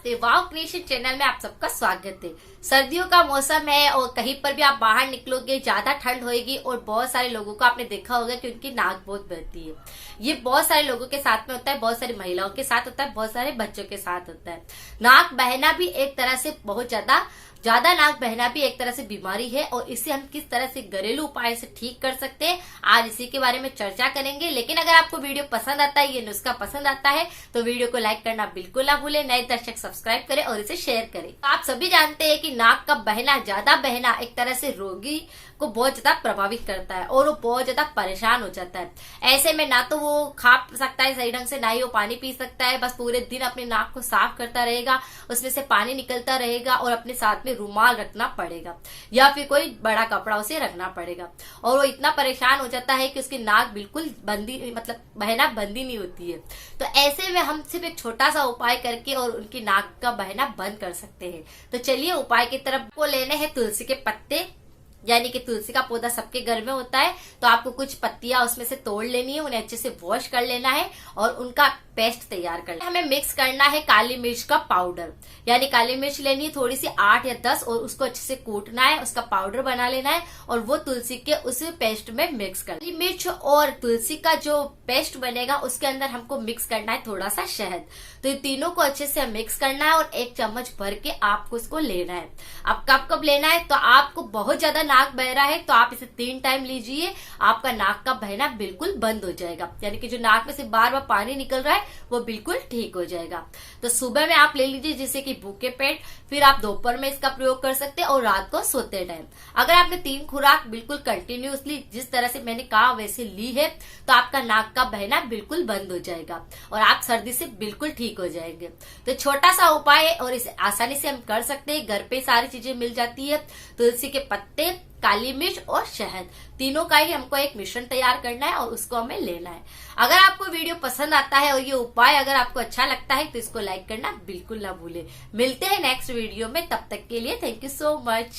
नमस्ते, वाव creation channel में आप सबका स्वागत है। सर्दियों का मौसम है और कहीं पर भी आप बाहर निकलोगे ज्यादा ठंड होएगी और बहुत सारे लोगों को आपने देखा होगा कि उनकी नाक बहुत बहती है। ये बहुत सारे लोगों के साथ में होता है, बहुत सारी महिलाओं के साथ होता है, बहुत सारे बच्चों के साथ होता है। नाक बहना भी एक तरह से बहुत ज्यादा नाक बहना भी एक तरह से बीमारी है और इसे हम किस तरह से घरेलू उपाय से ठीक कर सकते हैं, आज इसी के बारे में चर्चा करेंगे। लेकिन अगर आपको वीडियो पसंद आता है, ये नुस्खा पसंद आता है, तो वीडियो को लाइक करना बिल्कुल ना भूलें। नए दर्शक सब्सक्राइब करें और इसे शेयर करें। तो आप सभी जानते हैं कि नाक का बहना, ज्यादा बहना एक तरह से रोगी को बहुत ज्यादा प्रभावित करता है और वो बहुत ज्यादा परेशान हो जाता है। ऐसे में ना तो वो खा सकता है सही ढंग से, ना ही वो पानी पी सकता है। बस पूरे दिन अपने नाक को साफ करता रहेगा, उसमें से पानी निकलता रहेगा और अपने साथ में रुमाल रखना पड़ेगा या फिर कोई बड़ा कपड़ा उसे रखना पड़ेगा। और वो इतना परेशान हो जाता है कि उसकी नाक बिल्कुल बंदी, मतलब बहना बंदी नहीं होती है। तो ऐसे में हम सिर्फ एक छोटा सा उपाय करके और उनकी नाक का बहना बंद कर सकते हैं। तो चलिए उपाय की तरफ। को लेने हैं तुलसी के पत्ते, यानी कि तुलसी का पौधा सबके घर में होता है। तो आपको कुछ पत्तियां उसमें से तोड़ लेनी है, उन्हें अच्छे से वॉश कर लेना है और उनका पेस्ट तैयार करना है। हमें मिक्स करना है काली मिर्च का पाउडर, यानी काली मिर्च लेनी है थोड़ी सी 8 या 10 और उसको अच्छे से कूटना है, उसका पाउडर बना लेना है और वो तुलसी के उस पेस्ट में मिक्स कर। काली मिर्च और तुलसी का जो पेस्ट बनेगा उसके अंदर हमको मिक्स करना है थोड़ा सा शहद। तो ये तीनों को अच्छे से मिक्स करना है और 1 चम्मच भर के आपको इसको लेना है। अब कब लेना है, तो आपको बहुत ज्यादा नाक बह रहा है तो आप इसे 3 टाइम लीजिए, आपका नाक का बहना बिल्कुल बंद हो जाएगा। यानी कि जो नाक में से बार बार पानी निकल रहा है वो बिल्कुल ठीक हो जाएगा। तो सुबह में आप ले लीजिए जिससे कि भूखे पेट, फिर आप दोपहर में इसका प्रयोग कर सकते हैं और रात को सोते टाइम। अगर आपने 3 खुराक बिल्कुल कंटिन्यूअसली जिस तरह से मैंने कहा वैसे ली है तो आपका नाक का बहना बिल्कुल बंद हो जाएगा और आप सर्दी से बिल्कुल ठीक हो जाएंगे। तो छोटा सा उपाय है और इसे आसानी से हम कर सकते हैं। घर पे सारी चीजें मिल जाती है, तुलसी के पत्ते, काली मिर्च और शहद, तीनों का ही हमको एक मिश्रण तैयार करना है और उसको हमें लेना है। अगर आपको वीडियो पसंद आता है और ये उपाय अगर आपको अच्छा लगता है तो इसको लाइक करना बिल्कुल ना भूले। मिलते हैं नेक्स्ट वीडियो में, तब तक के लिए थैंक यू सो मच।